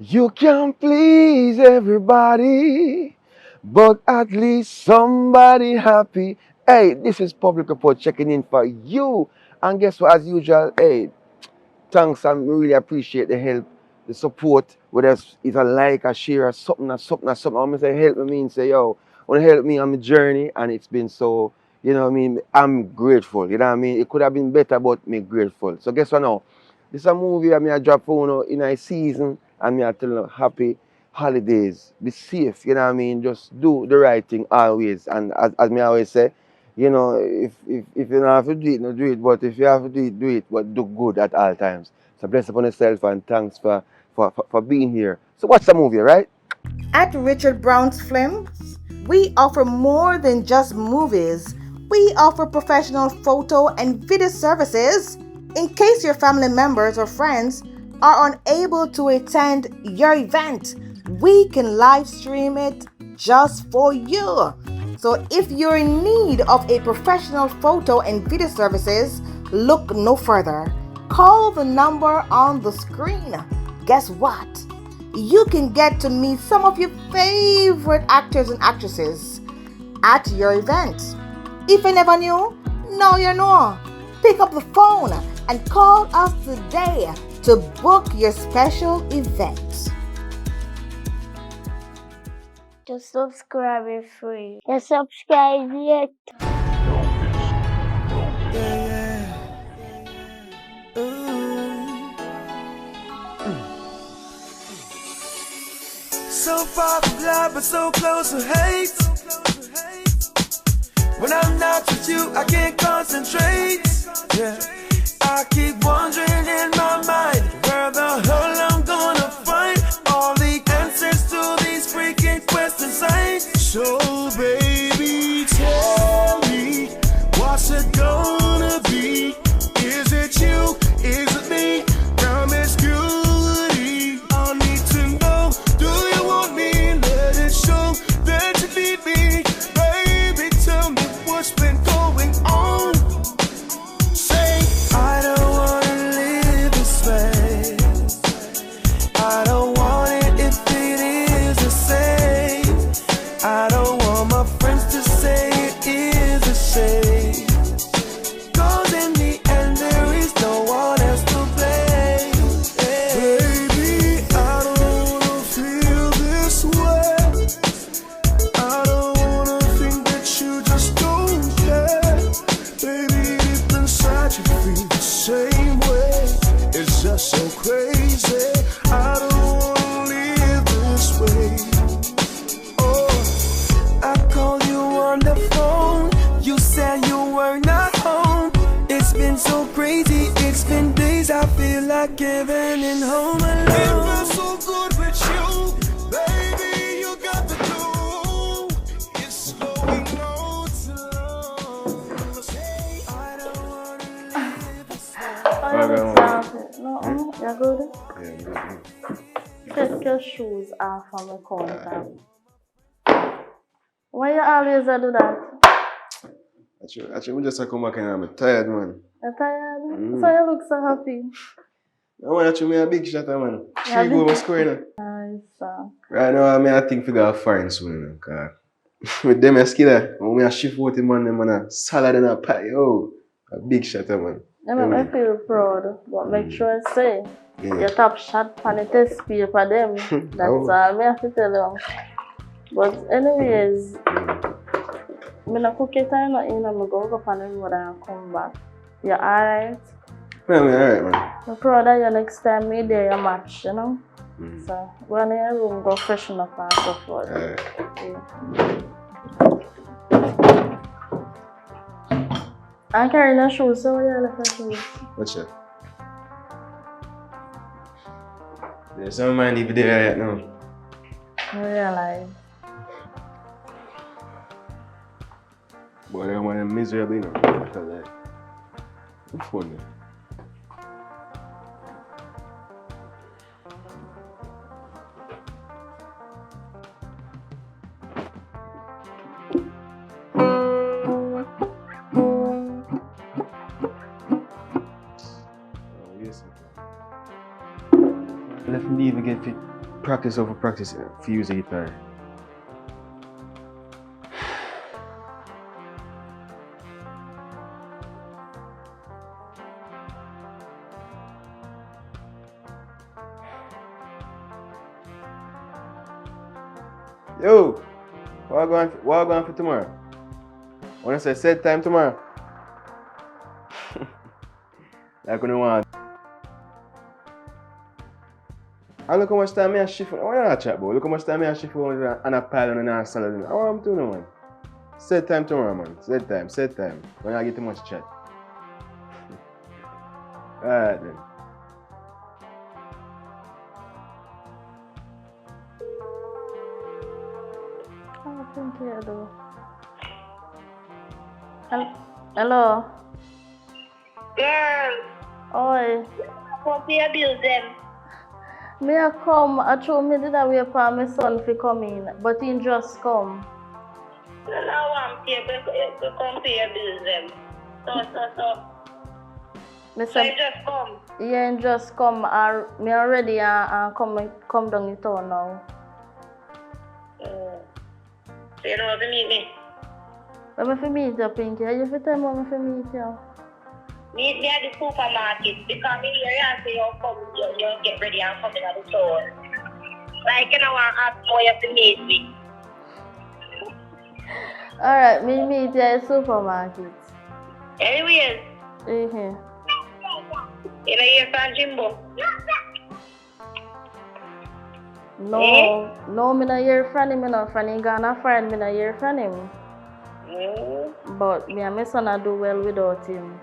You can please everybody, but at least somebody happy. Hey, this is Public Report checking in for you. And guess what, as usual, hey, thanks and really appreciate the help, the support, whether it's a like, a share, or something. I'm gonna say help me mean say, yo, wanna help me on my journey and it's been so, you know what I mean, I'm grateful, you know what I mean? It could have been better, but me grateful. So guess what now? This is a movie I mean I drop for you in a season and me I tell you happy holidays. Be safe, you know what I mean? Just do the right thing always. And as me always say, you know, if you don't have to do it, no do it. But if you have to do it, but do good at all times. So bless upon yourself and thanks for being here. So watch the movie, right? At Richard Brown's Films, we offer more than just movies. We offer professional photo and video services. In case your family members or friends are unable to attend your event, we can live stream it just for you. So if you're in need of a professional photo and video services, look no further. Call the number on the screen. Guess what? You can get to meet some of your favorite actors and actresses at your event. If you never knew, now you know. Pick up the phone and call us today to book your special event. Just subscribe is free. You subscribe yet? So far from love, but so close to hate. When I'm not with you, I can't concentrate. Yeah, I keep wondering in my mind where the hell I'm gonna find all the answers to these freaking questions. So baby, tell me what's it gonna be? Is it you? Is it me? Promiscuity. I need to know. Do you want me? Let it show that you need me. Baby, tell me what's been going on. Say, I don't wanna live this way. I don't want it if it is the same. I don't want my friends to say it is the same. Cause in the end there is no one else to blame. Baby, I don't wanna feel this way. I don't wanna think that you just don't care. Baby, deep inside you feel the same way. It's just so crazy. I don't wanna live this way. Oh, I called you on the phone. You said you were not home. It's been so crazy. It's been days. I feel like giving in home alone. It feels so good with you, baby. You got the clue. It's slowing on slow. I don't wanna live this way. Oh, you look no, you're good. Yeah, Take your shoes off from the counter. Why you always do that? Actually, we just come back and I'm tired, man. You're tired? So you look so happy. No, man, actually, me a big shot, man. Yeah, 3 goals was scoring. Nice. Right now, I think we got foreign soon, cause with them a skiller, when we a shift out the man, them man a salad and a pie, oh, a big shot, man. You make me feel proud, but make sure I say your top shot on the test paper them. That's all I have to tell them. But anyways, I'm not cooking time not in, I'm go up on the road and come back. You alright? Yeah, man, alright, man. I'm proud that you next time me there your match, you know? So go in your room, go freshen up and so forth. Yeah. I'm carrying your shoes, so you left your shoes. What's that? There's some man over there right now. I realize. Boy, that one is miserable, you know. What the like? What's funny? Let me even get fit. practice over practice for use the guitar. Yo, what going for tomorrow? When I say set time tomorrow, like when you want. And look how much time I shift. What you not chat about? Look how much time I shift and a pile and a salad. I want to do no man. Set time tomorrow, man. Set time. When I get too much chat. Alright then. I think you do. Hello. Girl, Oi. come pay your bills them. Me a come, I told me that wait for my son to come in, but he just come. No, I'm here, but come pay your bills them. So. Me So say, you just come. yeah, he just come. Me already and come down in town now. So you know what to meet me? When I meet you, Pinky, you fit tell me when I meet you. Meet me at the supermarket because me hear you say you come, you get ready and come in at the store. Like you know, I ask more you have to meet me. Alright, me meet you at the supermarket. Anyways, Mm-hmm. you know you're from Jimbo. No, me not hear from him, me not from him. Gonna friend, me not hear from him. But me and my son I do well without him.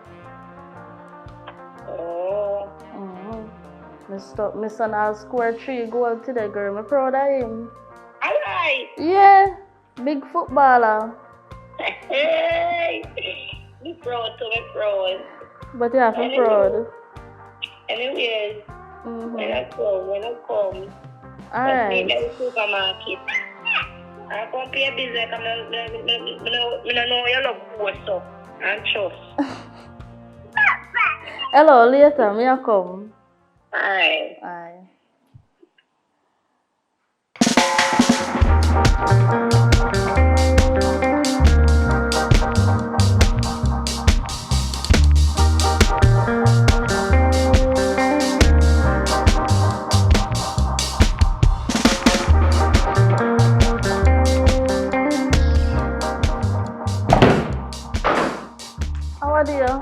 My son has scored 3 goals today, girl. I'm proud of him. Alright. Yeah, big footballer. Hey, be proud to be proud. But you have to be proud. Anyways, when I come. Alright. Meet me at the supermarket. I come pay a bill like I don't know you love what's up and trust. Hello, later, me a come. Aye. Aye. How are you?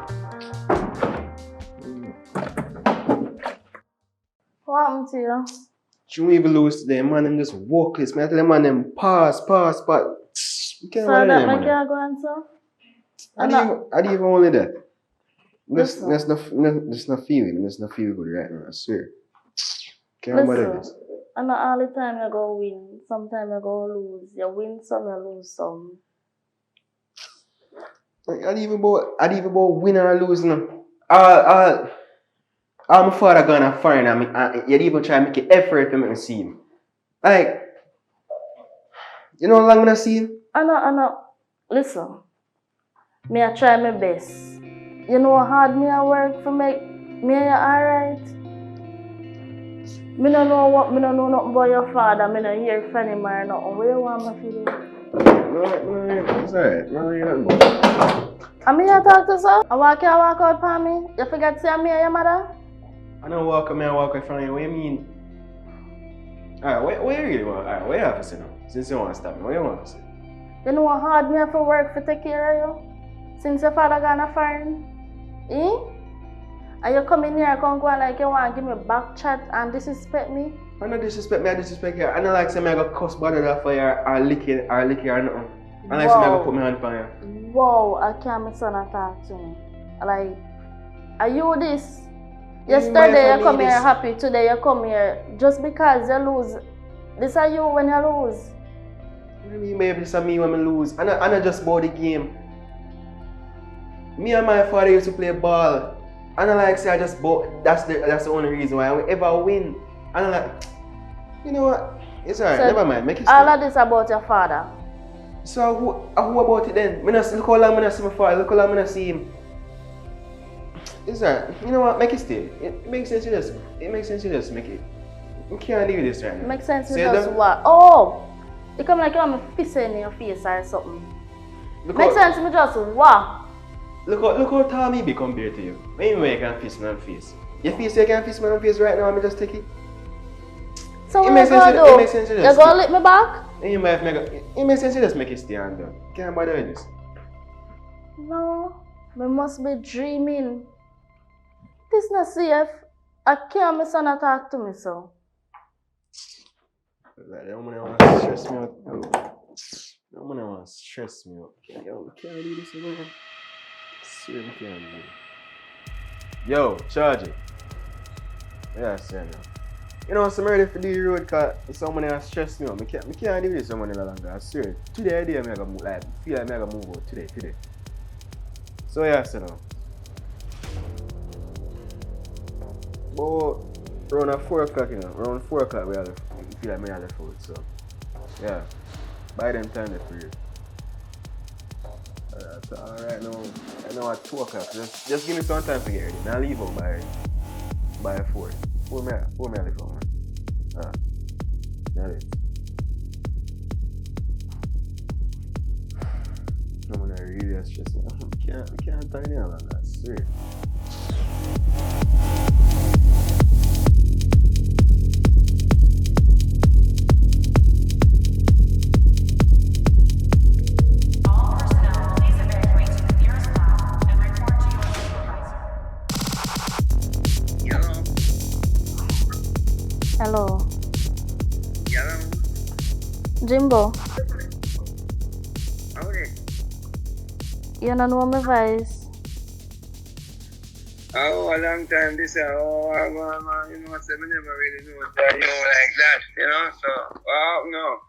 What happened to you? You even lose today, man. Them just walkless. Man, I tell them, man, them pass. You can't So run that them, make man. you go answer? I didn't even only that. There's no feeling. There's no feel good right now, I swear. Can't remember this. Listen, I know all the time you go win, sometimes you go lose. You win some, you lose some. Like, I didn't even about win or lose no. My father gonna foreign and you'd even try to make an effort to make me see him. Like, you know how long I see him? I know. Listen, me I try my best. You know how hard me I work for make me alright? Me don't know nothing about your father. Me don't hear from him or nothing. What you want me to do? No, it's alright. No, you're not about. I mean, you talk to sir? I walk out for me? You forget to say me or your mother? I don't walk away from you. What do you mean? Alright, what you really want? Alright, what you have to say now? Since you want to stop me, what you want to say? You know how hard me have to work for take care of you? Since your father gone foreign? And you come in here and come go like you want to give me back chat and disrespect me? I don't disrespect me, I disrespect you. I don't like say me I got cuss bother that for you or lick you or nothing. I like say me I got put my hand on you. Whoa, I can't my son talk to me. Like, are you this? Yesterday you come here happy, today you come here just because you lose. This are you when you lose. What do you mean maybe this is me when I lose? I not just about the game. Me and my father used to play ball. I don't like say I just bought. That's the only reason why I will ever win. I don't like. You know what? It's alright. So never mind. Make it. All of this about your father. So who about it then? Look how long I see my father. Look how long I see him. It's alright. You know what? Make it stay. It makes sense. You just make it. I can't leave this right now. Makes sense. Me Say just that. what? Oh, you come like you want me piss in your face or something. Makes sense. Me just what? Look how tall me be compared to you. Maybe you can fist my face. You feel say you can fist my face right now, me just take it. So It what makes you sense. gonna It do? makes sense. You gonna lick me back? It makes sense. You just make it stand down. Can't bother with this. No, me must be dreaming. This not safe. I can't my son talk to me so. Like, that woman want to stress me out. That woman want to stress me out. Yo, can't do this again. Swear me can't do it. Yo, charge it. Yeah, say now. You know, I'm ready for the road because someone has stressed me out. I can't do this someone no longer. I swear. Today I'm gonna move, like, feel like I'm gonna move out today. So yeah, say now. But around 4 o'clock, you know, around 4 o'clock we have feel like I have the food. So yeah. By them time they free. So alright now. I know at 2 o'clock. Just give me some time to get ready. I'll leave out by 4. 4 me I leave out, man. That is. I'm gonna really stress me. We can't tie nail on that, swear. Hello. Yeah. Jimbo, Okay. you don't know my voice. Oh, a long time this you know, I never really know that you like that, you know, so, no.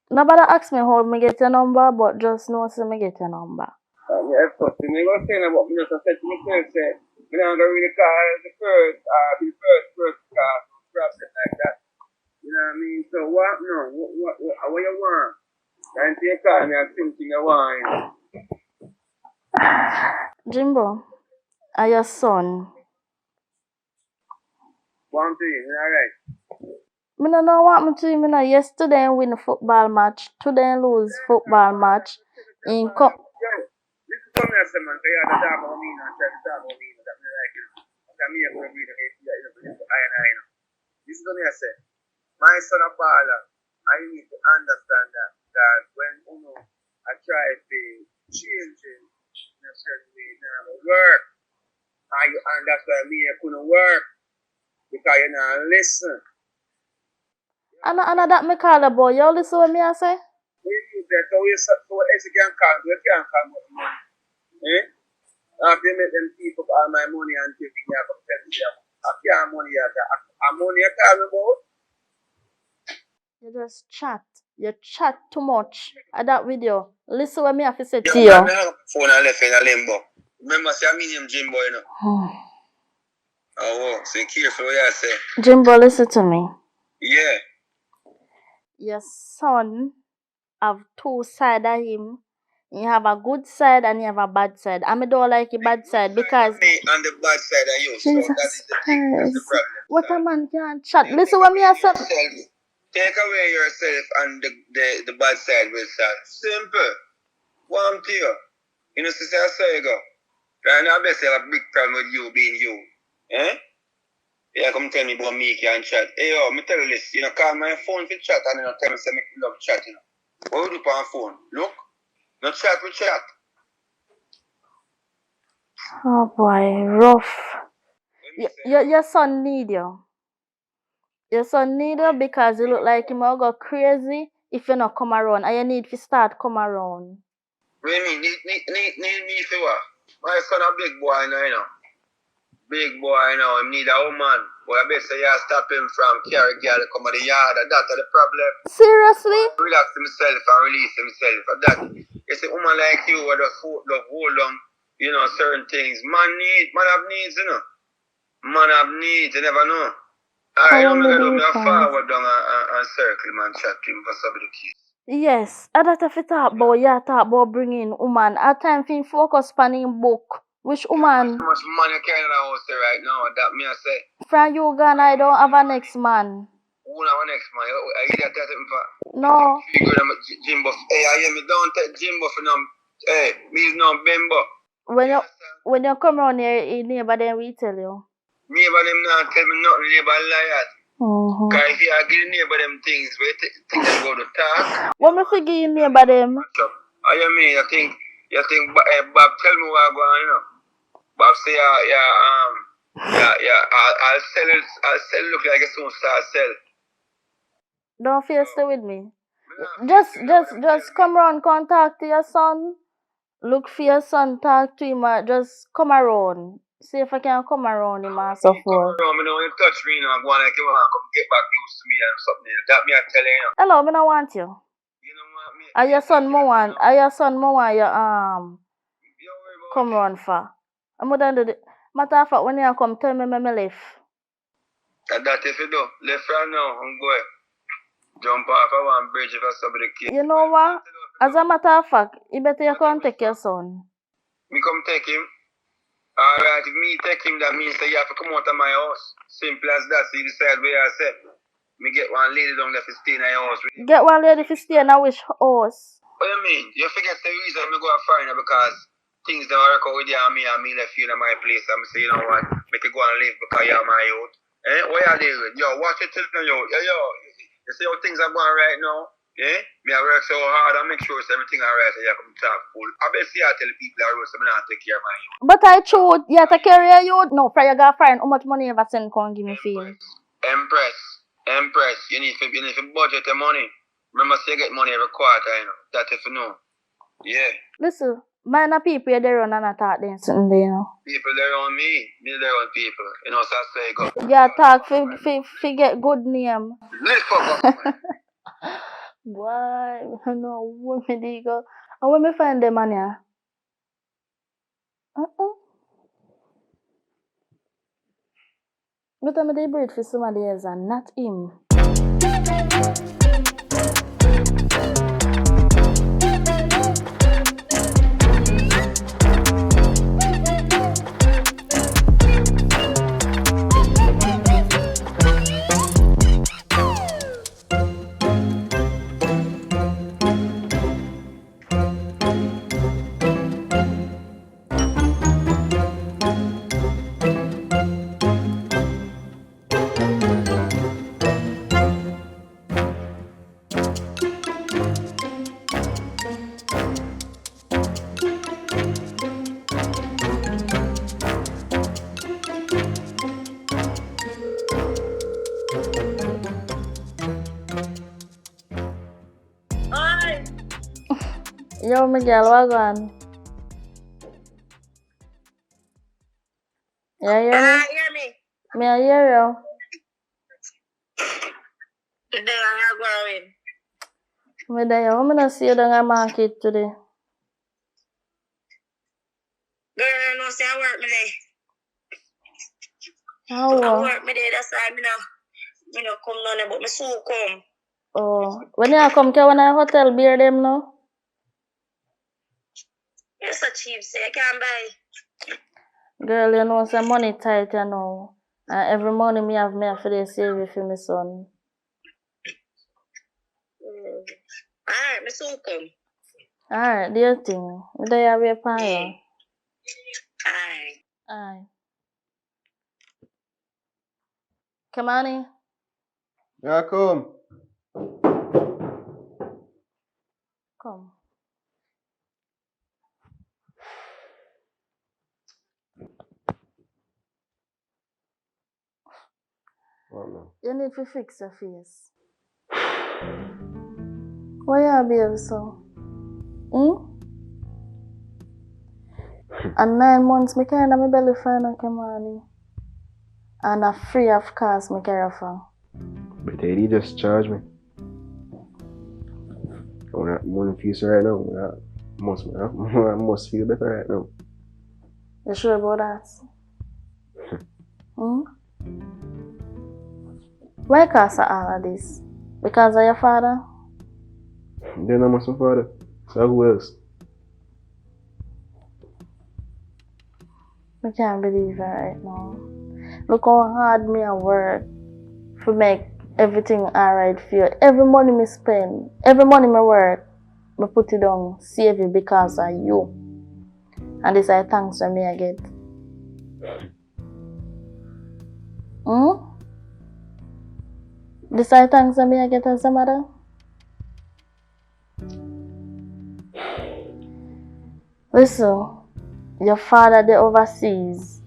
Nobody asked me how me get your number, but just know so me get your number. Yeah, of course, me go saying about me just said to myself, say, me not gonna really call the first call, problem like that. You know what I mean? So what, no, what you want? And you call me and something you want, you know. Jimbo, are your son? One thing, alright. Me no know what me to you. Me know yesterday win football match, today lose football match. In Yo, this is something I said, man, because you had to talk about me and try to talk about me, that me like, you know. Because me, I'm going to be the you know, I know. This is something I said. My son a baller. I need to understand that when you know I try to change it in a certain way, it never work. And that's why me I couldn't work. Because you not listen. And that me call the boy. You listen what me I say? When you do that, so else you can call me, you can't call me money. Eh? After you make them keep up all my money and give me a I can't money at that. And money you call me about? You just chat. You chat too much. At that video. Listen what me have to say to Yeah, you. man, I hung up the phone and left in a limbo. Remember, say, I mean him Jimbo, you know. Oh, so careful what you say. Jimbo, listen to me. Yeah. Your son have two sides of him. You have a good side and you have a bad side. I don't like the bad side because Me on the bad side of you, so that is Jesus the thing, that's the Christ. problem. What a man can chat. Listen what me I say. Take away yourself and the bad side will start. Simple. Warm to you. You know, sister, I saw you go. Right now, I bet you have a big problem with you being you. Eh? Yeah, come tell me about me can chat. Hey, yo, me tell you this. You know, call my phone for chat and you know, tell me say me love chat, you know. What we do on phone? Look. No chat, we chat. Oh boy, rough. Your son need you. Your son need you because you look like him will go crazy if you not come around. And you need to start come around. What do you mean? Need me for what? My son a big boy now, you know. Big boy now, he need a woman. But I bet say you stop him from carry girl come to the yard. That's the problem. Seriously? Relax himself and release himself. And that it's a woman like you who just hold on, you know, certain things. Man have needs, you know. Man have needs, you never know. I know me gonna do me a forward down and circle man chat to him for some of the kids. Yes, I that if you talk about talk about bringing woman. At time fin focus on him book. Which woman? How much money you carry in the house there right now? That me I say. From you gone, I don't have a next man. Who now next man? I hear that something for. No. Figure them Jimbo. Hey, I hear me don't take Jimbo for them. Hey, me is no Bimbo. When you come around here, your neighbor then we tell you. Neighbor them not tell me nothing, neighbor liars. Mm-hmm. Cause if you give neighbor them things, where think them go to talk. What me forgive your neighbor them? How you mean? You think Bob tell me what I go on, you know? Bob say I'll sell look like a soon start sell. Don't feel stay with me. Just come around, contact to your son. Look for your son, talk to him, just come around. See if I can come around him and so forth. Come around, me know you touch me, you know, go on like you want to come get back used to me and something. That me I tell you. Hello, me no want you. You know what me? Are your son more want? Are your son more want you come round for? I'm gonna do the matter of fact when you come tell me left. And that if you do, left right now, I'm going. Jump off of one bridge if I somebody kill. You know what? As a matter of fact, you better you come take your son. Me come take him. Alright, if me take him, that means that you have to come out of my house. Simple as that. So you decide where I say. Me get one lady down there to stay in your house. Get one lady to stay in a which house? What do you mean? You forget the reason me go and find her because things don't work out with you and me left you in my place. I'm say, you know what, make you go and live because you're my youth. Eh? What you doing? Yo, watch it till now, yo. You see how things are going right now? Yeah? Me I work so hard and make sure everything alright so you come talk full. I bet see I tell the people I so me not take care of my youth. But I told you take care of your youth. No, for you go find how much money you ever send come give me feel. Empress, you need to budget the money. Remember, say you get money every quarter, you know. That if you know. Yeah. Listen, man, people they run and attack them something there, you know. People they run me run people. You know, so I say go. Yeah, talk for get good name. Lift fuck up. Boy, I know where me go. And where me find them man here? But I'm they breed for somebody else and not him. Yo, Miguel, what on? You hear me? Hear me? Me I hear you. Today I'm going. Me there, I'm gonna see you down the market today. Girl, no say I work me there. How? I work me there, that's why me no come down there, but me soon come. Oh, when you come to one hotel beer them now? You're so cheap, so I can't buy. Girl, you know some money tight, you know. And every morning me have for the save for my son. Alright, me soon come. Alright, dear thing. Me there you wait for you. Alright. Aye. Come on in. Yeah, come. Come. What now? You need to fix your face. Why you behave so? And 9 months, me carry my belly fine and come on. And a free of cost, me carry for. But they just charge me. I want to feel so right now. I must feel better right now. You sure about that? Why cause of all of this? Because of your father? Then I'm my father. So who else? I can't believe it right now. Look how hard me I work to make everything alright for you. Every money me spend, every money me work, me put it on, save it because of you. And this I thanks for me I get. This I thanks for me I get as a mother. Listen, your father the overseas.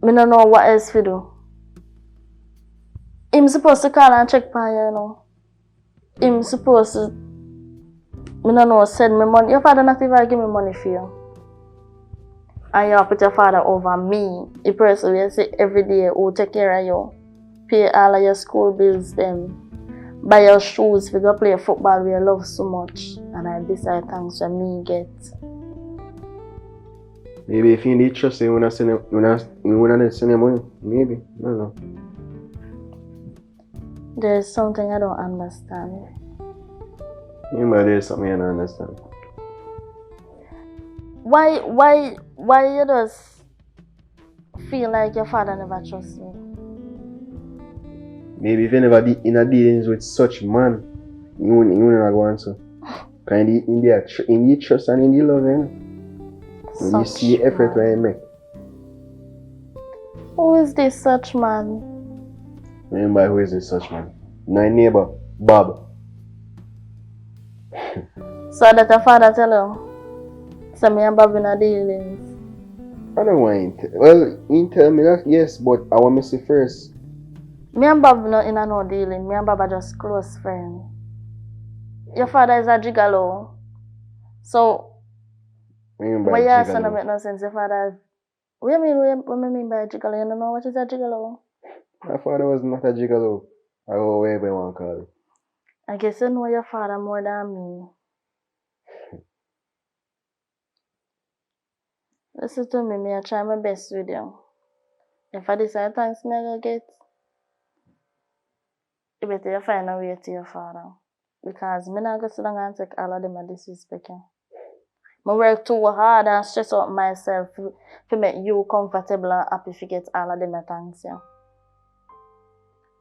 Me don't know what else to do. Him supposed to call and check on you, you know. Him supposed to, me don't know, send me money. Your father not even give me money for you. And you put your father over me. The person will say every day who take care of you. Pay all of your school bills them. Buy your shoes for go play football we love so much. And I decide thanks for me get. Maybe if you need trust, you wanna send him money. Maybe. I don't know. There's something I don't understand. Maybe there's something I don't understand. Why you just feel like your father never trusts me? Maybe if you never be in a dealings with such man, you never want to. Because in the trust and in the love, you know. When you see effort when you make. Who is this such man? Remember who is this such man? My neighbor, Bob. So that your father tell you? So me and Bob in a dealings. I don't want him. Well, he tell me that, yes, but I want to see first. Me and Bob not in a no dealing. Me and Bob are just close friends. Your father is a gigolo. So, why you ask not make no sense? Your father... What do you mean by gigolo? You don't know what is a gigolo? My father was not a gigolo. Or whatever you want to call it. I guess you know your father more than me. Listen to me, I try my best with you. If I decide thanks me I go get, you better find a way to your father. Because me not go sit down and take all of them and disrespect you. I work too hard and stress out myself to make you comfortable and happy to get all of them and thanks you.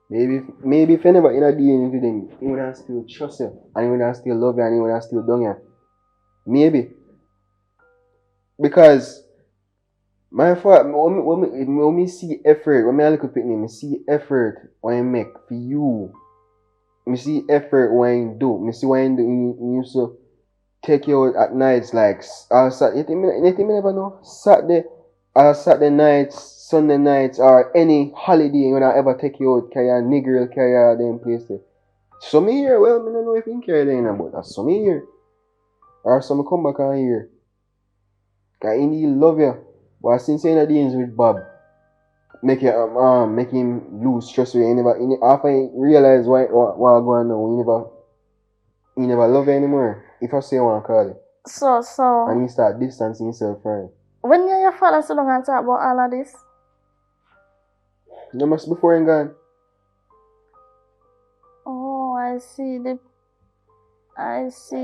Maybe if you never in a dealing with them, he would still trust you, and he would still love you, and he would still done you. Maybe. Because my father, when me see effort, when I look at him, I see effort when I make for you. I see effort when I do. I see when I do, he used to take you out at nights, like, you never know, Saturday nights, Sunday nights, or any holiday when I ever take you out, carry a nigger, carry a them place there. Some year, well, I don't know if you can carry them, but that's some year. Or some come back on here. Because he love you. But since you're in the dealings with Bob, make him lose trust with you. After he realize what going on, he never love you anymore. If I say I want to call it. So. And he start distancing himself from it. When you and your father sit down and talk about all of this? No, much before him gone. Oh, I see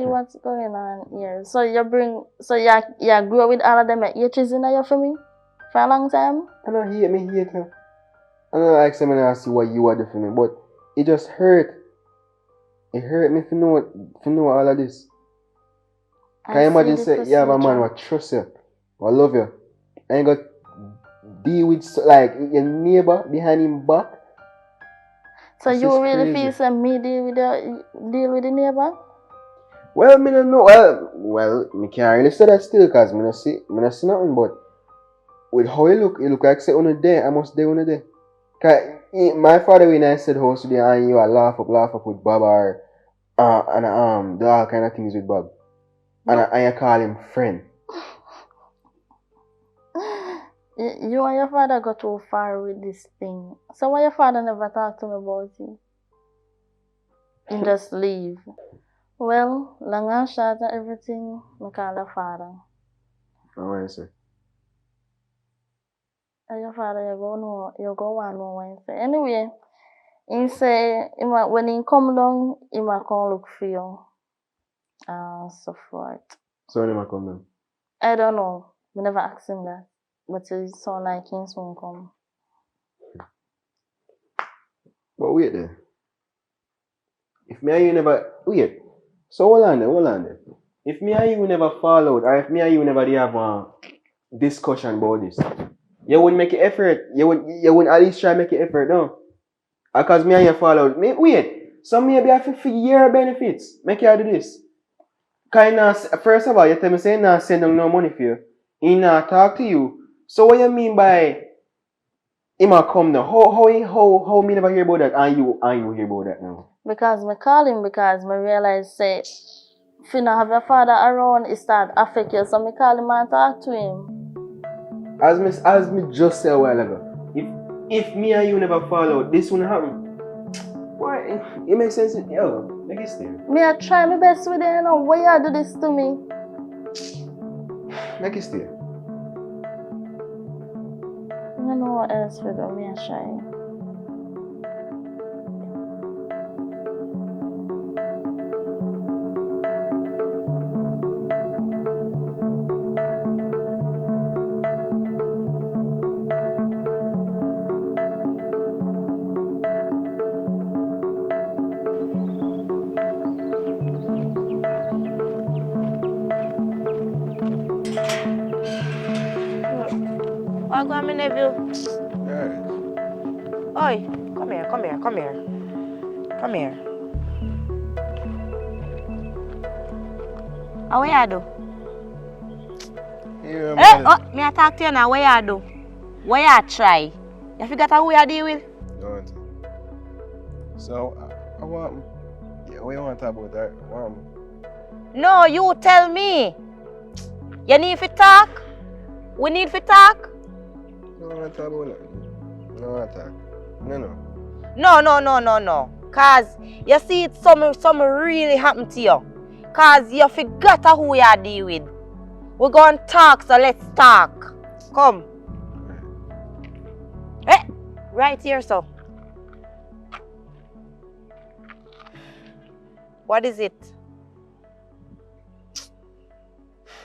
what's going on here. So you grew up with all of them at H's in your family for a long time? I don't hate her. I don't like someone to see what you are doing for me, but it just hurt. It hurt me to know all of this. Can you imagine say you have a man who trust you, who love you, and you got deal with like your neighbor behind him back? So you really feel some me deal with the neighbor? Well, me don't know. Well, me can't really say that still, cause me not see nothing. But with how he look like say on a day, I must day on a day. Cause my father when I said house today, and you laugh up with Bob or and do all kind of things with Bob, and I call him friend. You and your father got too far with this thing. So why your father never talk to me about it? And just leave. Well, long and short and everything, I call your father. What you say? And your father, you go want know what he say. Anyway, he say when he come down, he might come look for you. So forth. So when he come down? I don't know. We never asked him that. But it sound like he soon come. But wait then. If me and you never wait. So hold on then. If me and you never fall out, or if me and you never have a discussion about this, you wouldn't make an effort. You wouldn't at least try to make an effort, no? Because me and you fall out. Wait. So maybe I feel for your benefits. Make you do this. First of all, you tell me say nah send him no money for you. He not talk to you. So what you mean by him a come now? How me never hear about that and you hear about that now? Because me call him because me realize say if you not have your father around, it start affect you. So me call him and talk to him. As me just said a while ago, if me and you never fall out, this wouldn't happen. Why? It makes sense. Yo, make it stay. Me I try my best with it, you know. Why you do this to me? Make it stay. I don't know what else to do. Me I try. I'll go, my nephew. Alright. Oi, come here. How what you do? Yeah, Hey, me I talk to you now. What you do? What you try? You forgot who you deal with? No. So, I want. Yeah, what you want to talk about that? No, you tell me. You need to talk? We need to talk? No, I want to talk about that. No, I want to talk. No. Cause you see it's something really happened to you. Cause you forgot who you deal with. We're going to talk, so let's talk. Come. Hey, right here, so. What is it? I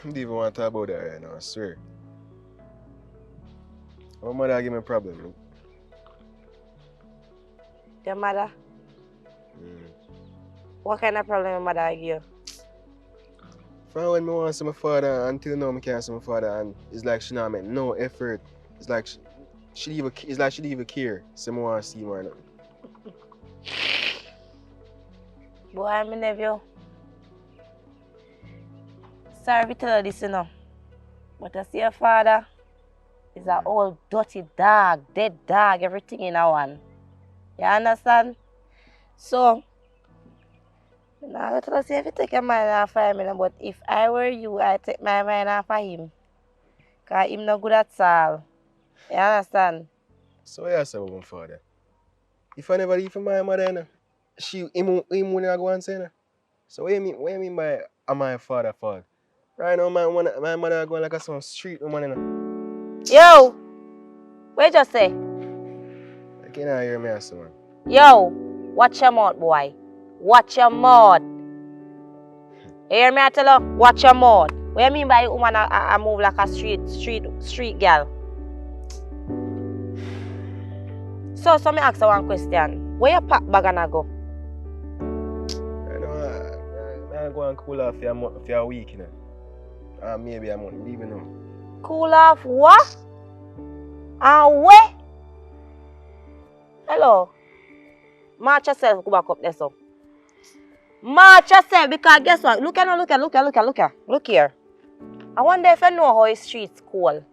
don't even want to talk about that right now, I swear. My mother give me a problem. Look. Your mother? What kind of problem your mother give you? From when I want to see my father, until now I can't see my father, and it's like she not make no effort. It's like she didn't even care. So I want to see her or nothing. Boy, my nephew. Sorry to tell you this, you know. But I see your father is an old dirty dog, dead dog, everything in a one. You understand? So, I'm not going to say if you take your mind off of him, but if I were you, I'd take my mind off of him. Because he's not good at all. You understand? So what you say about my father? If I never leave for my mother, him wouldn't go and say no. So what you mean by my father fault? Right now, my mother going like some street woman, you know. Yo! What you just say? I can't hear me, man. Yo! Watch your mouth, boy. Watch your mouth. You hear me? I tell you, watch your mouth. What you mean by a woman I move like a street girl? So me ask you one question. Where you pack bag and go? I know I go and cool off for a week, you know. Maybe a month, leaving now. Cool off what? And where? Hello? March yourself, go back up there, so. March yourself, because guess what? Look here. I wonder if you know how the streets cool.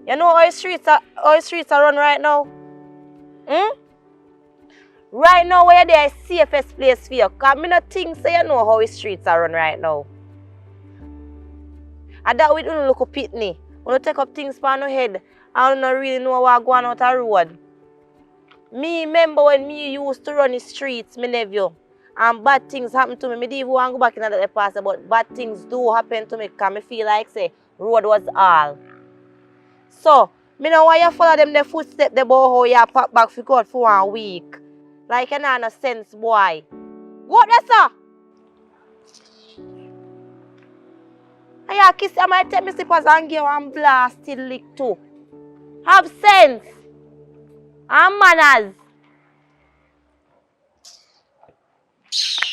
You know how the streets are run right now? Right now, where they are safest place for you. Because I don't think so you know how the streets are run right now. And that we don't look up pitney. We don't take up things for our head. I don't really know what's going on the road. Me remember when me used to run the streets, my nephew. And bad things happen to me. I didn't even want to go back in the past, but bad things do happen to me because I feel like say road was all. So, I don't want you to follow them the footsteps about how you pack back for God for 1 week. Like you know no sense, boy. What that's sir? I kiss you, I might take my slippers and give one blasted lick too. Have sense and manners. Shit.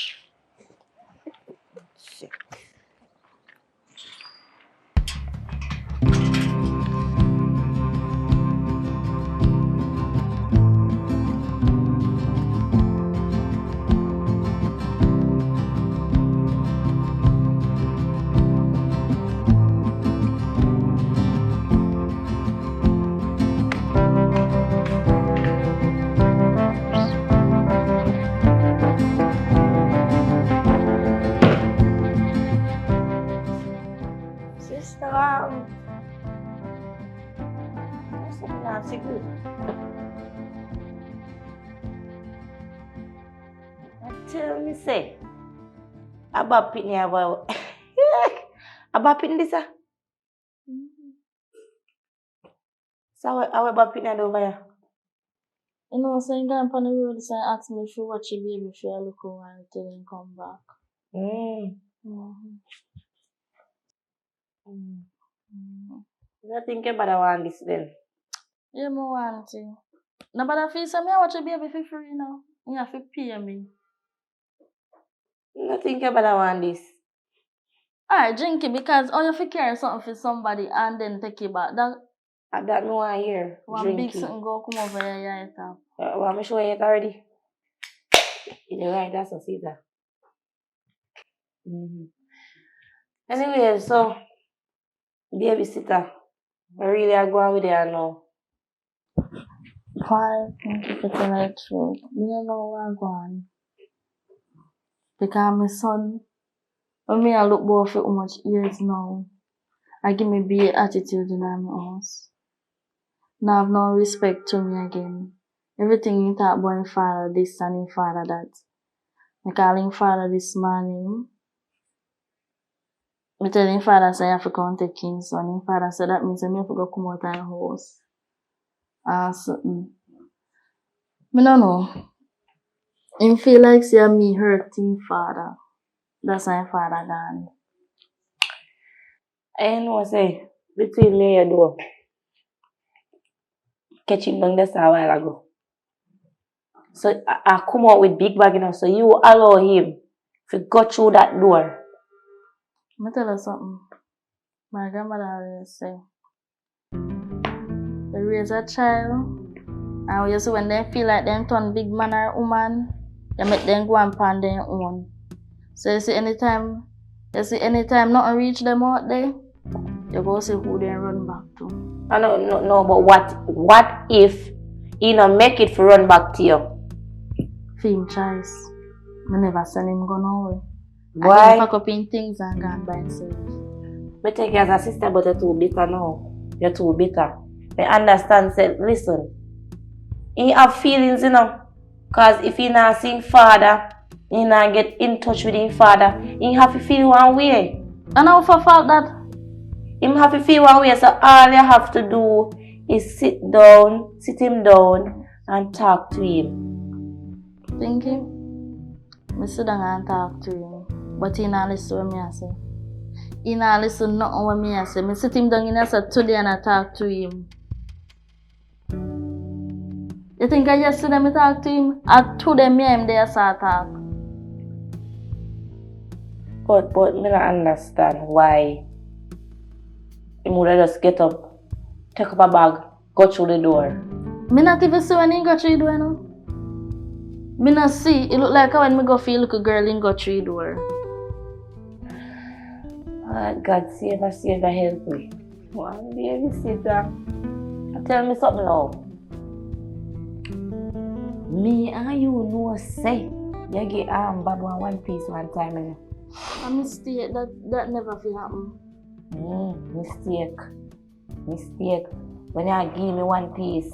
Sister, what's up, Nancy? Good. Tell me, say, about Pitney about about Pitney this. So how about Pitney over here? You know, so you go on the road, so I ask me if you watch your baby if you look a while till you come back. You don't think about that one this then? Yeah, I want to. No, but I feel so I watch your baby for free now. You have to pay me. You don't think about that one this? Alright, drink it because you have to carry something for somebody and then take it back. That no one here. One big something go come over here, yeah, top. Well, I'm sure you it already. You're right, that's a Caesar. Anyway, so babysitter, I really are going with her now. Why can't you tell the truth? I don't know where I'm going. Because my son, when me I look both for how much years now, I give me bad attitude in my house. Now I have no respect to me again. Everything you talk about him father this and him father that. I call him father this morning. I tell him father say I have to come take him son. Him father said that means I have to go come out of the house. Something. I don't know. Him feel like say me hurt him father. That's why him father gone. I know say between me and you, catch him down there a while ago. So I come out with big bag enough, so you allow him to go through that door. I tell you something. My grandmother always say, they raise a child, and you see when they feel like they turn big man or woman, they make them go and pan their own. So you see anytime nothing reach them out there, you go see who they run back to. No, but what if he not make it for run back to you? For him choice. I never send him go nowhere. Why? He pack up in things and gone by himself. I take you as a sister, but you're too bitter now. You're too bitter. I understand, say, listen, he have feelings, you know. Because if he not see him father, he not get in touch with him father, he have to feel one way. And how for fault that? Him have to feel one way, so all you have to do is sit him down and talk to him. Thank you. I sit down and talk to him, but he not listen to what I say. He not listen nothing what I say. I sit him down and I say today and I talk to him. You think I yesterday I talk to him? At today me and him there start talk. But I don't understand why he would just get up, take up a bag, go through the door. Me not even see when he go through the door now. Me not see. It look like when me go feel look a girl in go through the door. God save her, help me. One babysitter. Tell me something now. Me and you know say you get Babu and one piece one time. A mistake that never will happen. Mistake. When you give me one piece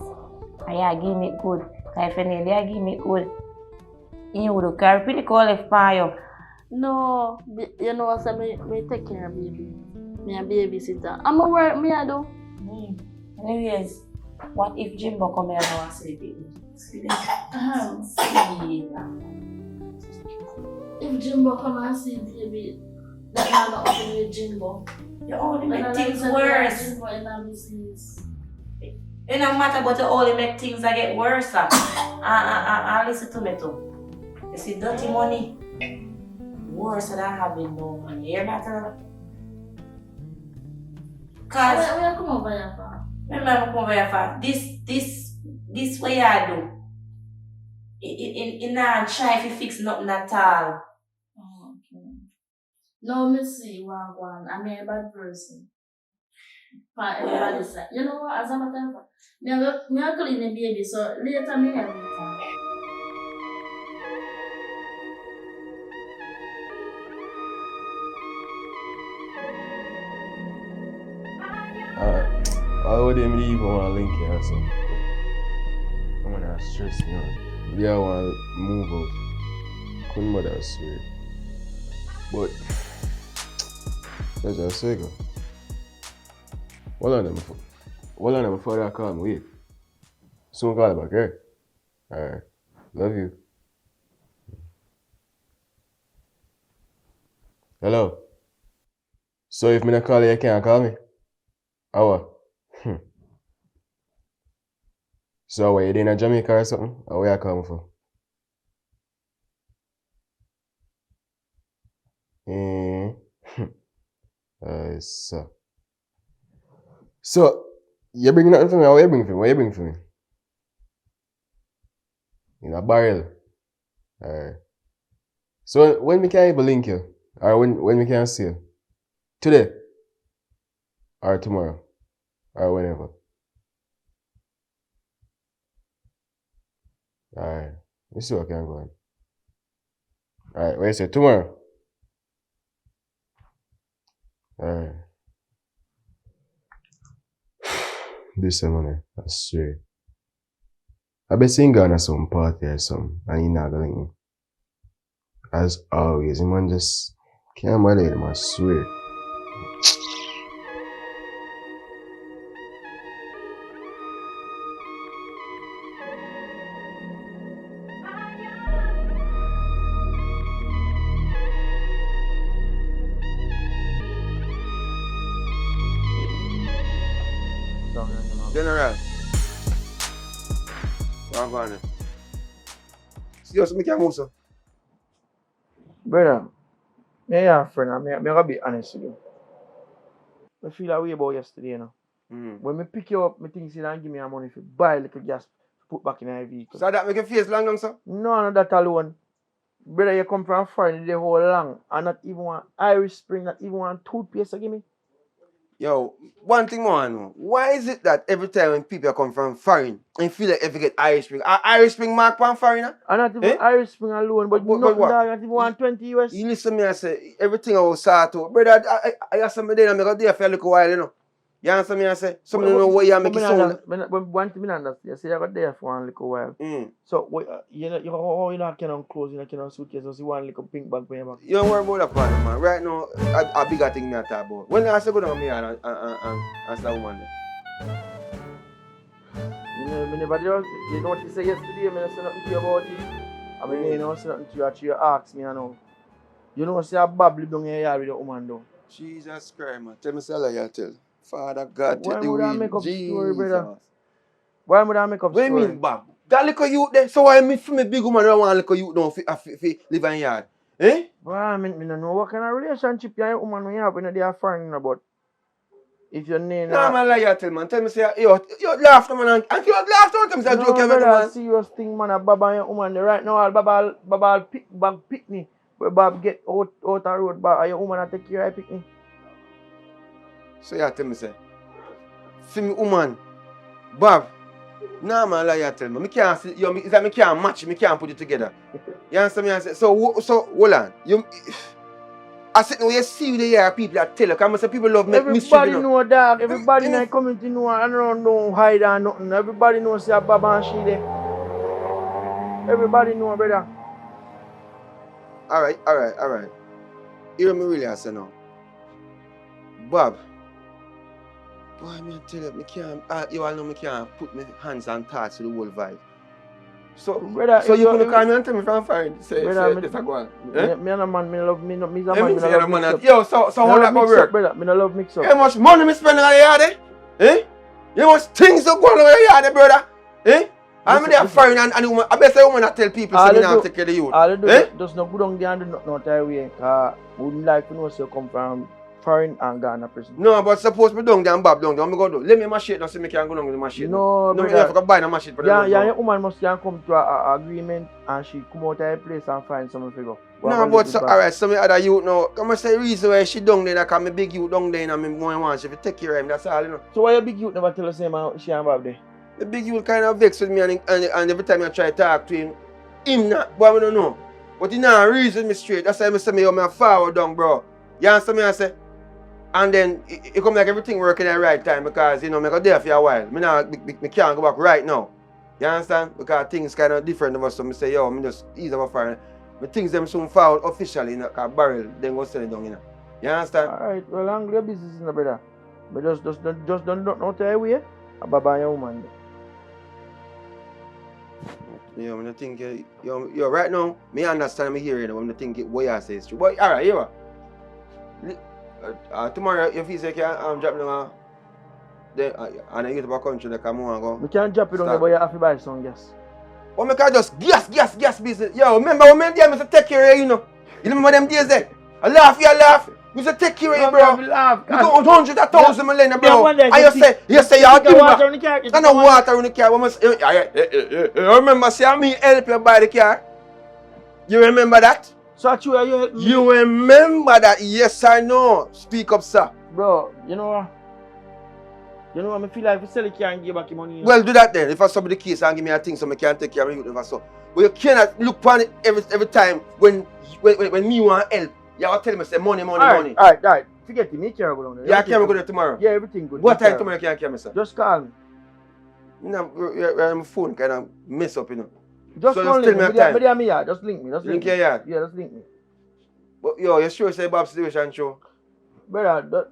and you give me good, if you give me good, you would carry pretty cool if you. No, you know what I me take care of baby. Me a babysitter. I'm a work me I do. Anyways, what if Jimbo come here and say baby? If Jimbo come and see baby, that man not open with Jimbo. You only When make I things said worse. in our business. It don't matter, but you only make things that get worse. Listen to me too. You see, dirty money, worse than having no money. You hear that? Cause We are come over here for. remember come over here for this way I do. In not try to fix nothing at all. Oh, okay. No, me see one. I'm a bad person. For everybody say, you know what? As a matter of fact, me a clean the baby, so later me have it. Alright. I would even leave on link here or something. I'm gonna stress me out. Yeah, I wanna move out. Couldn't bother, I swear. But that's just a second. Hold on them before they call me. Wait. Soon call back, eh? Alright. Love you. Hello. So if me not call you can't call me? How what? So what, you in Jamaica or something? Or where you come from? So you bring nothing for me, or what you bring for me? What you bring for me? In a barrel. Alright. So when we can able link you? Or when we can see you? Today? Or tomorrow? Or whenever? Alright. Let's see what can go on. Alright, what you say? Tomorrow? Alright. This money, I swear. I bet seeing Ghana some party or something, and he not going in. As always, the man just can't manage him, I swear. General. I'm going. See us, me can move, sir. Brother, me a friend, and me gotta be honest with you. I feel that way about yesterday, you know. When me pick you up, me think you don't give me a money for buy little gas to put back in my vehicle. So that make your face long, sir? No, not that alone. Brother, you come from foreign the whole long, and not even one Irish Spring, not even one toothpaste to give me. Yo, one thing more I know. Why is it that every time when people come from foreign, and feel like if you get Irish Spring, are Irish Spring mark one foreigner? And not even Irish Spring alone, but nothing what? dog, not even 120 US. You listen to me and say, everything I was sort out. Brother, I have something there and I got there for a little while, you know. You understand me and say, something you know what you make it sound. One thing I understand, you say I got there for one little while. So, you know, you know, cannot close, you know, cannot suitcase, so see one little pink bag for your back. You don't worry about that part, man. Right now, a bigger thing me I talk about. When I say go down here and start woman there. You never just, you know what you said yesterday, I say nothing to you about it. I mean, you know, say nothing to you, actually you ask me, you know. You know, say a Bob live down here with the woman down. Jesus Christ, man. Tell me something you tell. Father God, why take the would I wheel. make up Jesus. story, brother? Why would I make up what story? What you mean, Bob? That little youth there, so why me for me big woman don't want little youth don't live in yard? Eh? Well, I mean, I don't know what kind of relationship you and your woman you have when they are foreign about. If your name Nah, man, lie you tell man. Tell me say, you laugh to man and you laugh to him say no, joke you make brother, man. serious thing, man. Baba and your woman there right now. All Baba pick me. Where Bob get out the road, and your woman take care of pick me. So you tell me say, see me woman, Bob. Nah, man, lie you tell me. Me can't see you. Is that me can't match? Me can't put it together. You understand me? I say, so hold on. I said, no, you see the here people that tell you, because say people love make mischief, Everybody you know. know, dog. Everybody in the community know, and don't hide or nothing. Everybody knows say Baba and she there. Everybody know, brother. All right. Hear me really, I say now. Bob, boy, me tell you, me can't, you all know me can't put my hands on thoughts to the whole vibe. So, Brother, so you couldn't call me and tell me from foreign, say this a go on. Me and a man, me love, me a man, me Let no me love say mix up. yo, so how that go work? Brother, me no love mix up. How much money me spend on the yard, eh? You much things that go on the yard, brother, eh? I'm there foreign and woman, I bet say woman that tell people say me not take care of the youth. All they do, just no good on the and do not know that way, cause we wouldn't like to know so come from foreign and Ghana prison. No, but suppose me down there and Bob down there, me go do. Let me machine now so me can go down with the machine. No, me brother. have to buy the machine for the your woman must can come to a agreement and she come out of her place and find some figure. No, but so, alright, so me other youth now, come and say the reason why she down there, because me big youth down there and me want she to take care of him, that's all, you know. So why your big youth never tell us him she and Bob there? The big youth kind of vex with me and every time I try to talk to him not, but I don't know. But he not reason me straight, that's why I say me a forward down, bro. You understand me I say? And then it come like everything working at the right time because, you know, I go there for a while. Me can't go back right now. You understand? Because things kind of different of us, so I say, yo, I just ease up fire. Me things them soon forward officially, you know, because barrel, then go sell it down, you know. You understand? Alright, well, I'm your business, you know, brother. But just don't tell away about your woman. Yeah, I think, yo, right now, me understand me hearing it, I think what you say is true. But, alright, you know. Tomorrow, if you say you can drop them then and I get to a country like I'm going to go. We can't drop it on there, but you have to buy some gas. Oh, me can just gas business. Yo, remember when me there, I take care of you, you know. You remember them days there? I laugh. We say take care of you, bro. You got 100,000 million, bro. And you say you're doing that. There's no water in the car. You remember, say me help you buy the car? You remember that? So true, you help me. You remember that? Yes, I know. Speak up, sir. Bro, you know what? I feel like if you sell it, can't give back your money. Well, do that then. If I sub the case and give me a thing so I can take care of you, never so. But you cannot look upon it every time when me want help. You have to tell me, say money. Alright. Forget it, me can't go down there. Yeah, can we go there tomorrow? Yeah, everything good. What time tomorrow can you come, sir? Just call me. No, my phone kind of mess up, you know. Just so link me. Just link me. Link your yard? Yeah, just link me. But yo, you sure say Bob's situation show? Brother,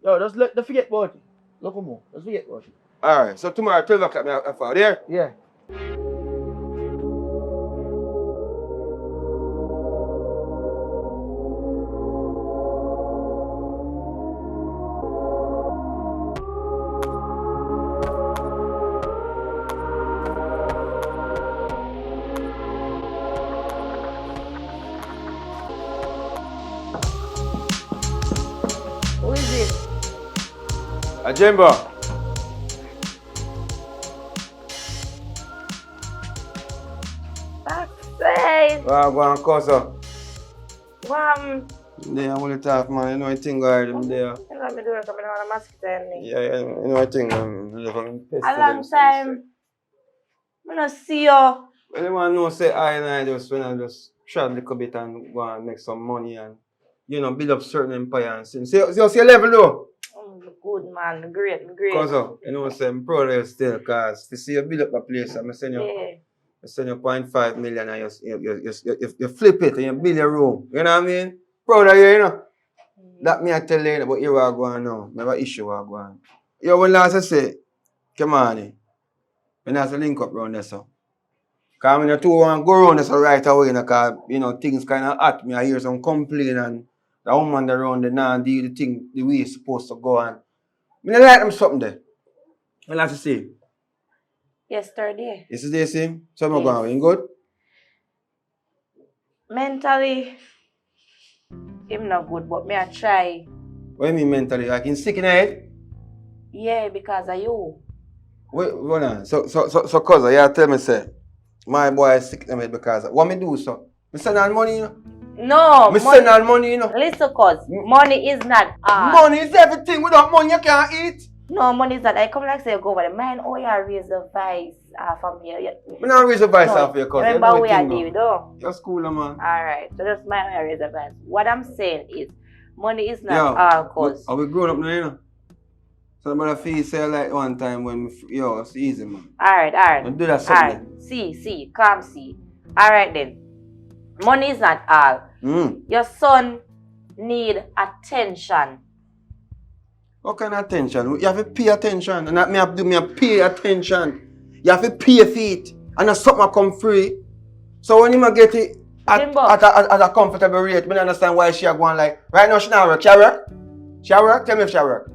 just don't forget about it. Look more. Just forget about it. Alright, so tomorrow 12 o'clock, I fall there? Yeah. Who is it? A Jimbo. Say. Well, go on, cause They I'm only tough, man. You know I think I am there. You know me do it, coming on a mosquito. Yeah, you know I think I'm living A long time. I don't see you. Well, you want to know, say I just when I just try a little bit and go and make some money and, you know, build up certain empire and things. See your level though? Good man, great. Cause you know, say I'm proud of you still, cause to see you build up a place, I'm send you, I send you 0.5 million and you flip it and you build your room. You know what I mean? Proud of you, you know. That me I tell you, but you are going now. Never issue are going. You when last I say, come on, when I say link up around there, so. Cause when you two want to go around there so right away, cause you know things kind of hot. Me I hear some complaint and the woman around there now do the thing the way it's supposed to go and I like them something there. I like to see. Yesterday. Yesterday, see? So I'm going good? Mentally, I'm not good, but me I try. What do you mean mentally? Like in sick in the head? Yeah, because of you. Wait, hold on. So cause you tell me say, my boy is sick in the head because what me do so? Me send on money, you know? No, me send on money, you know? Listen, cause money is not money is everything. Without money you can't eat. No, money is not. I come like say go over the man. Oh, you raise the vice from here. Me not raise the vice off your cause. Remember we are David, though. You're school, man. Alright, so that's my raise the vice. What I'm saying is, money is not all cause. Are we grown up now, you know? So I'm gonna feel say like one time when it's easy, man. Alright. Do that something. Alright. See. Alright then. Money is not all. Your son need attention. What kind of attention? You have to pay attention. And that me have to pay attention. You have to pay for it. And a something come free. So when you get it at a comfortable rate, I don't understand why she are going like, right now she not work. She work? She work? Tell me if she work.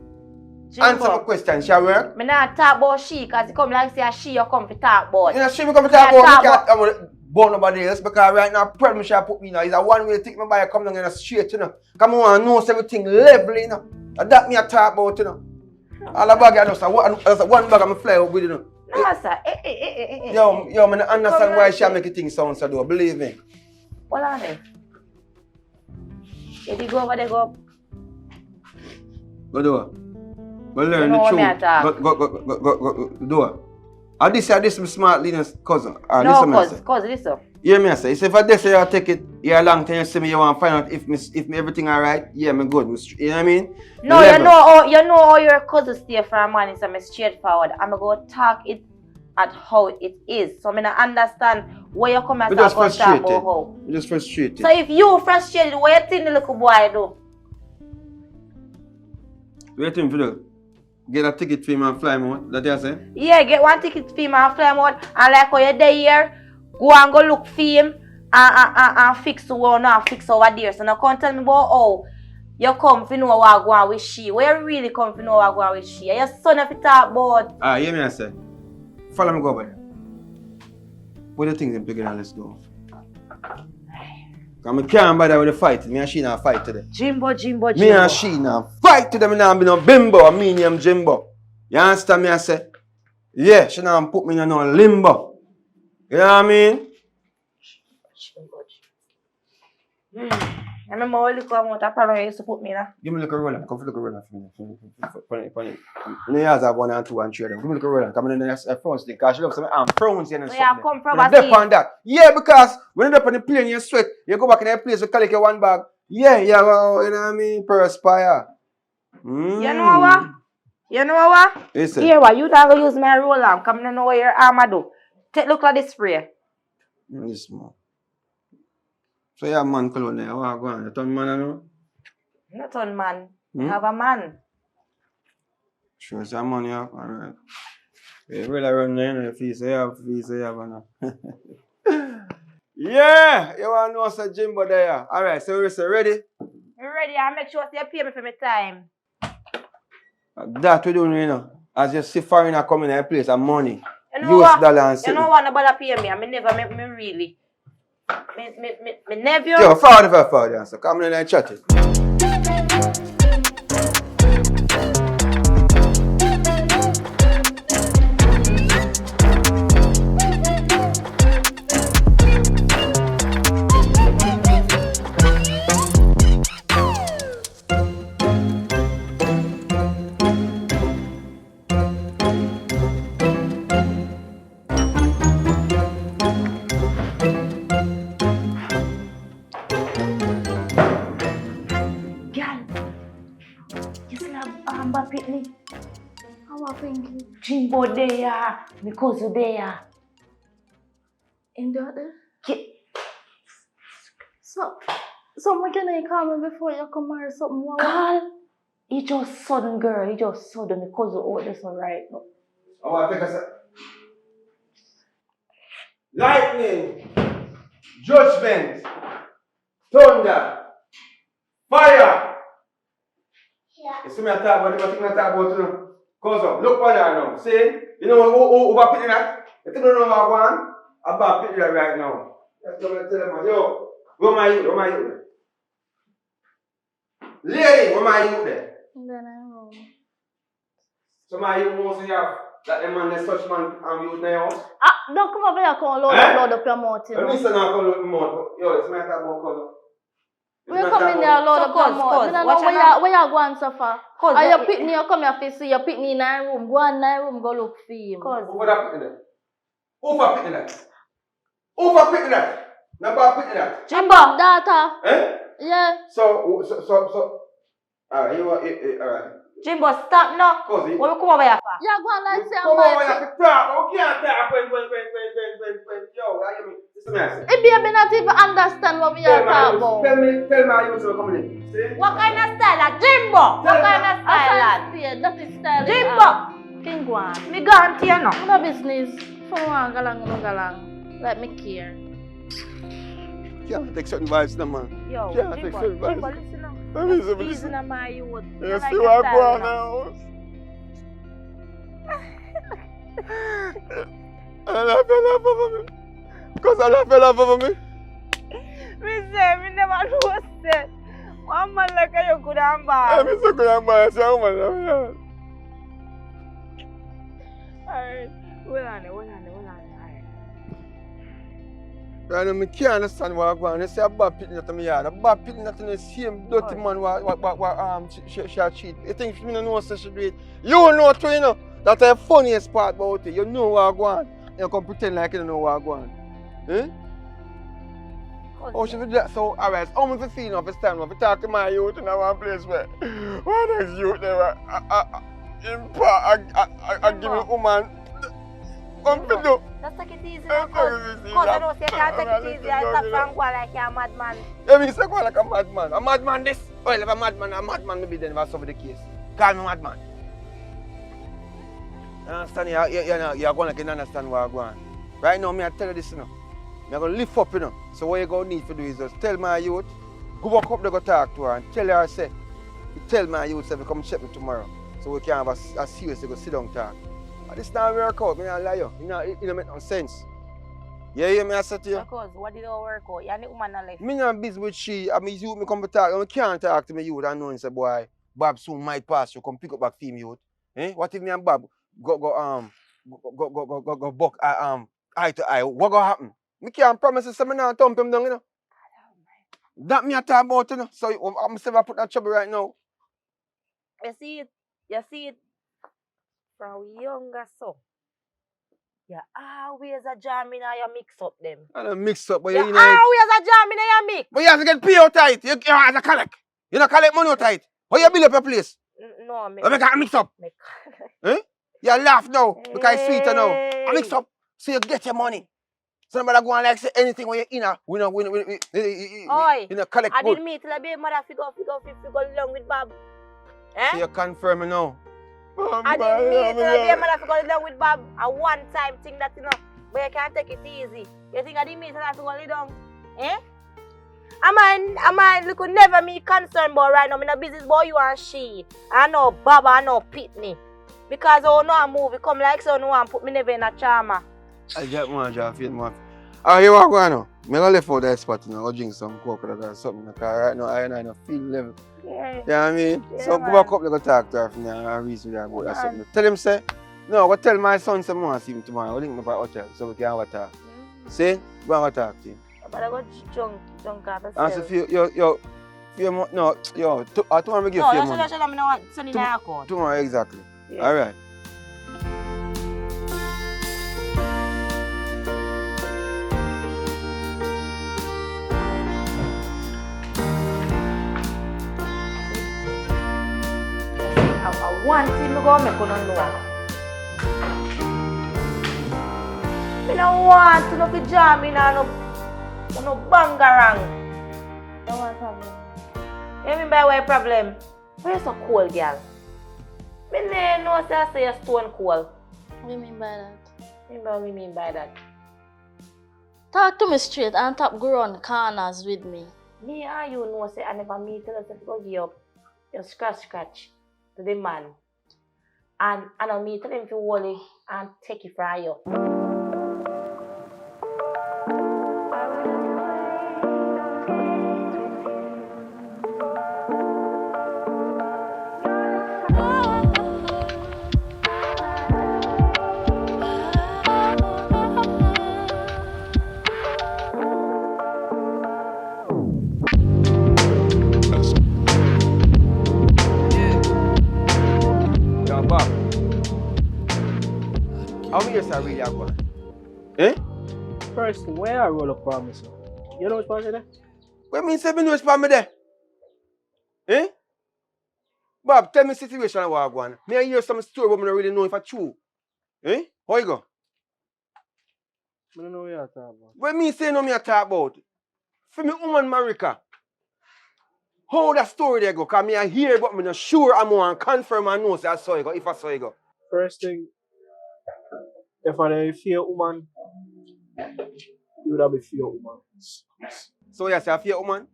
Answer my question, she work? I not talk about she, because it come like say she you come to talk about. You know, she come to talk about, I can't born nobody else, because right now, problem she put me now is a one-way ticket, my buyer come down in a straight, you know. Come on, know everything level, you know. And that me I talk about, you know. All the bag I just one bag I'm fly out with, you know. No, sir. Yo, I don't understand why she make things sound so though, believe me. What on there? If you go over there, go. Go do it. Go learn the truth. Go do it. Are this my smart Linus cousin? No, cousin, listen. Hear me, I say. If I this you take it, you're a long time, you see me, you want to find out if me everything alright, yeah, me good. You know what I mean? No, you know how your cousin stay from man is straightforward. I'm going to talk it at how it is. So I don't understand where you come and talk about how. I'm just frustrated. So if you frustrated, what you think the little boy do? What you think for do? Get a ticket for him and fly him out, that you say? Yeah, get one ticket for him and fly him out. And like how you're there here, go and go look for him and fix the one and fix over there. So now come tell me about how you come to know what go on with she. Where you really come to know what go on with she? Your son if you talk about. Hear me I say. Follow me go over there. Put the things in together and let's go. Because I can't bother with the fight. Me and she not fight today. Jimbo. Me and she not fight today. Me not be no bimbo. I mean him Jimbo. You understand me I say? Yeah, she not put me in no limbo. You know what I mean? I remember when you come out, I probably used to put me there. Give me a little roller. Come for a little roller for me. Funny. You know, have 1 and 2 and 3 of them. Give me a little roller. Come in the front stick. Because she loves some frowns and so something. you come from a dep on that. Yeah, because when you're up on the plane, you sweat. You go back in that place, you collect your one bag. Yeah, you know what I mean? Perspire. You know what? Listen. Here, what? You don't use my roller. Come to know what your armor do. Look like this spray. This small. So you have a man cologne there. What go on? You turn man or no? Not on man. You have a man. Sure, it's a man you have. Alright. You really run there, you feel say you have a yeah! You want to know what's Jimbo there? Alright, so we're ready? We're ready. I'll make sure you pay me for my time. That we do, you know. As you see foreigner coming in a place of money. You know US dollar and you know what? Nobody pay me. I never make me really. My nephew. Yo, forward, so come in and chat it. Jimbo there, because you there. In the other? So when can I call me before you come or something? Call? He just sudden, girl. He just sudden because you order this one right now. I want to take a sec. Lightning, judgment, thunder, fire. Yeah. You see me talk about it, you talk about it. Cause up, look what I know. See? You know who over pitting that? You don't know how I want? I'm about pitting that right now. Let's go and tell them, yo, where my youth? Lady, where my youth there? Then I know. So my youth knows you have that the man, the such man, youth in the house? Don't come over here, come load up your mouth, you know. Let me say now, come load up my mouth. Yo, it's my talk about cousin. We come in here, load up your mouth. I don't know where you going so far. Are you picking you come here to see you picking in a room. Go in a room, go look for him. Who that picking that? Who for picking that? Who for picking that? Nobody picking that. Jimbo, daughter. Eh? Yeah. So. Alright, you want alright. Jimbo, stop now. Cozy. What we come over here for? Yeah, go on like say come over here to talk. We can't talk when. Yo, what you mean? Listen to me. If you not even understand what we are talking about. Tell me how you coming in. See? What kind of style that? Jimbo! What kind of style that? That is style. Jimbo! King one. Me go on to you now. No business. If I want galang, let me care. Can't take certain vibes, no man. Yo, Can't take Jimbo, certain vibes. Jimbo, listen now. Listen, These listen. are my youth. You like see your what style I'm now. going now? I love over me. Because I love over me. Me say, me never know that. One man like you good and I'm bad. so good and bad. So, man. Alright, hold on. Alright. Right now, I can't understand what I'm going. They say a bad pitting at me yard. A bad pitting at the same dirty man she cheat. You think me no know so she do it? You know too, you know. That's the funniest part about it. You know what I'm going. You can pretend like you don't know what I'm going. Eh? Oh, she did that. So, alright, how much you feel now for stand up? You talk to my youth in one place where one is youth there. I give me woman. Jimbo, just take it easy now, cause I don't say you can't take it easy. I stop from going like you're a madman. Yeah, me say go like a madman. A madman this? Well, if a madman maybe then if I solve the case. Call me madman. You understand? You're going like you don't understand what I'm going. Right now, me I tell you this, you know. I'm going to lift up, you know. So what you're going to need to do is just tell my youth, go back up there, go talk to her and tell her, say, tell my youth, say, come check me tomorrow. So we can have a serious, go sit down talk. And this not work out, me not lie you. It don't make no sense. You hear me I say to you? Because what did all work out? You're the woman that left. Me not busy with she, I mean youth me come to talk, and I can't talk to me youth and knowing say boy, Bob soon might pass you, come pick up back female youth. Eh? What if me and Bob go buck eye to eye? What go happen? Me can't promise you say me not thump him down, you know. That me a talk about, you know. So I'm saying I put that trouble right now. You see it from younger so. You always a jamming and you mix up them. I don't mix up, but You you know. always a jamming and you mix. But you have to get pay out tight. You have to collect. You don't collect money out tight. How you build up your place? No, I make a mix up. Eh? You laugh now because it's sweeter now. I mix up so you get your money. So nobody go and like say anything when you're in a we collect I good. didn't meet till I be mother figure along with Bob. Eh? So you confirm now. I didn't meet till I be mother figure along with Bob. A one time thing that you know, but you can't take it easy. You think I didn't meet till I figure down? Eh? I look never me concerned about right now. I'm in a business boy you and she. I know Bob, I know Pitney. Because I know a movie come like so no one put me never in a charmer. I get one job for you. Oh, you want to go now? I'm going to left out that spot now. Go drink some coconut or something. Because right now I don't feel level. Yeah. You know what I mean? Yeah, so go back up and go talk to her from there and reason with her about that something. Tell him say, no, go tell my son some more see him tomorrow. I'll link me by hotel so we can have a talk. See? Go have a talk to him. But I got junk at the And so tomorrow we give no, you money. No, I'm not sending an account. Tomorrow, exactly. Yeah. All right. I want him to go make you know. I don't want to know the jam in no bangarang. I want problem. You mean by what problem? Why you so cold, girl? Me no say you're stone cold. What do you mean by that? What do you mean by that? Talk to me straight and stop growing corners with me. Me and you know say I never meet you to go give up your scratch to the man. And I don't meet him to hold it and take it from you. How many years are really going? Eh? First thing, where I roll up for me, sir? You know which part of that? What mean 7 years for me there? Eh? Bob, tell me the situation of what I'm going. May I hear some story but I don't really know if it's true. Eh? How you go? I don't know what you're talking about. What me say no me I talk about? For me woman Marika. How that story there go? Because me I hear but I'm not sure I'm going to confirm and know say I saw you go if I saw you go. First thing, If I fear woman, you would have a fear woman. So you say a fear woman?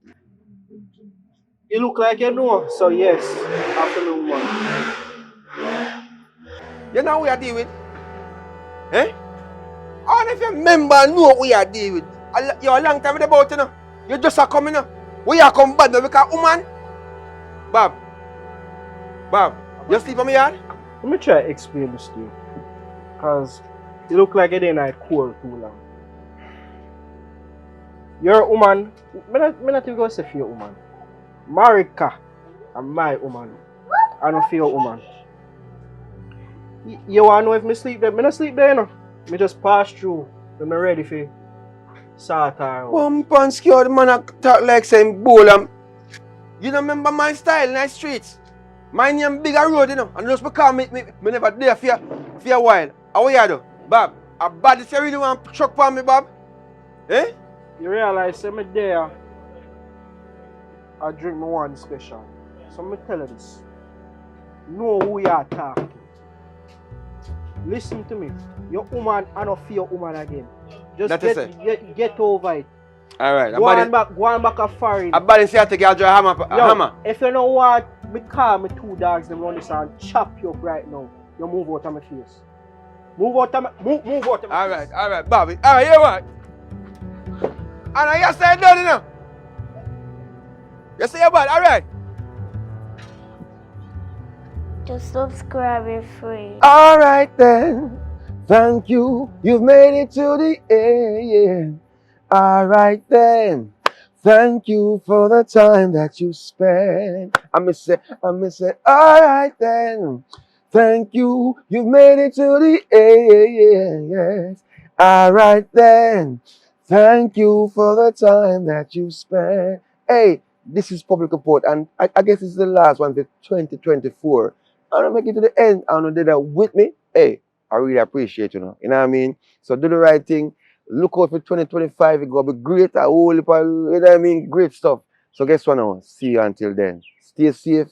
You look like you know, so yes, after the woman. You know who we are dealing with? Eh? I don't know if you remember and know who we are dealing with. You're a long time with the boat, you know. You just are coming up. We are come bad now because woman. Bob, you sleep on me yard? Let me try to explain this to you. Because you look like you didn't like cool too long. You're a woman. I'm not even going to say for your woman. Marika and my woman. I don't feel woman. You want to know if me sleep there? Me not sleep there, you know. Me just pass through. When me ready for sort out. One pan scared man a talk like saying bowl. You don't remember my style in the streets? My name bigger road, you know. And just because me never there for a while. How you do? Bob, a bad is you really want to chuck for me, Bob? Eh? You realize that me there, I drink me one special. So me tell you this. Know who you are talking to. Listen to me. Your woman, I don't fear your woman again. Just get over it. Alright. Go on back a foreign. A bad is you take your hammer. If you know what, me call me two dogs them run this and chop you up right now. You move out of my face. Move out of my face. Alright, Bobby. Alright, you what? And you say done, you know? You say you're bad, alright? Just subscribe and free. Alright then. Thank you. You've made it to the end. Alright then. Thank you for the time that you spent. I'ma say, alright then. Thank you. You've made it to the end. Yes. Alright then. Thank you for the time that you spent. Hey, this is Public Report, and I guess this is the last one for 2024. I want to make it to the end. I want to do that with me. Hey, I really appreciate you know. You know what I mean? So do the right thing. Look out for 2025. It's going to be great. A whole heap of, you know what I mean? Great stuff. So guess what now? See you until then. Stay safe,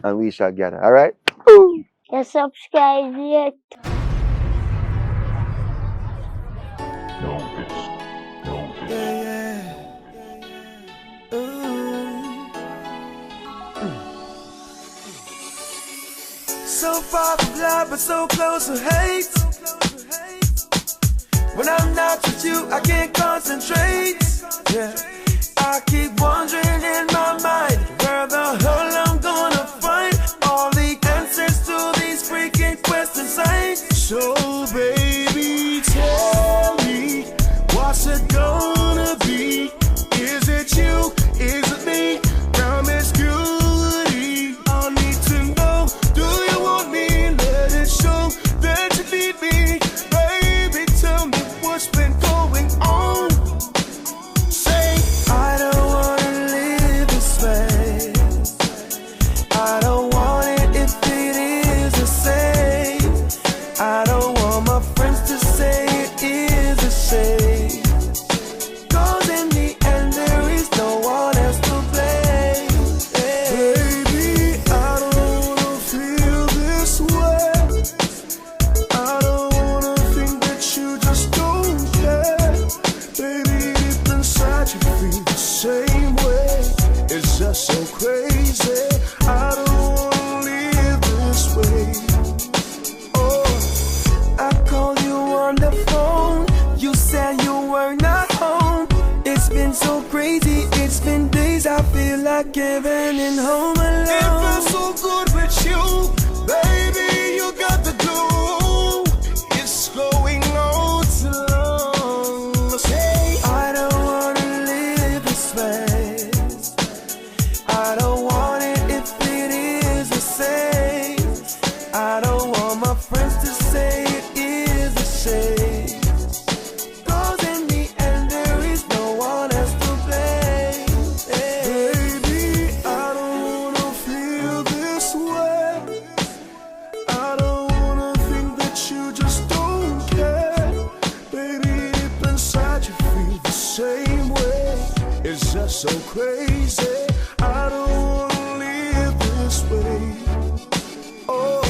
and we shall gather. All right? Ooh. You subscribe yet? So far from love, but so close to hate. When I'm not with you, I can't concentrate. Yeah, I keep wondering in my mind where the hell I'm gonna find all the answers to these freaking questions. So baby, tell me, what's it gonna be? Is it you? Is it me? Promiscuity. I need to know. Do you want me? Let it show that you need me. Baby, tell me what's been going on. Say, I don't wanna live this way. I don't want it if it is the same. I don't want my friends to say it is the same. Cause in the end there is no one else to blame. Baby, I don't wanna feel this way. I don't wanna think that you just don't care. Baby, deep inside you feel the same way. It's just so crazy. I don't wanna live this way. Oh, I called you on the phone. You said you were not home. It's been so crazy. It's been days. I feel like giving in home alone. It feels so good with you, baby. You got the glue. It's going on too long. Say, I don't wanna live this way. I don't want it if it is the same. I don't want my friends to say it is the same. Cause in the end there is no one else to blame. Baby, I don't wanna feel this way. I don't wanna think that you just don't care. Baby, deep inside you feel the same way. It's just so crazy. I don't wanna live this way. Oh.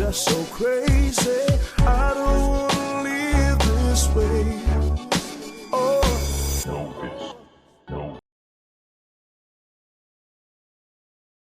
just so crazy. I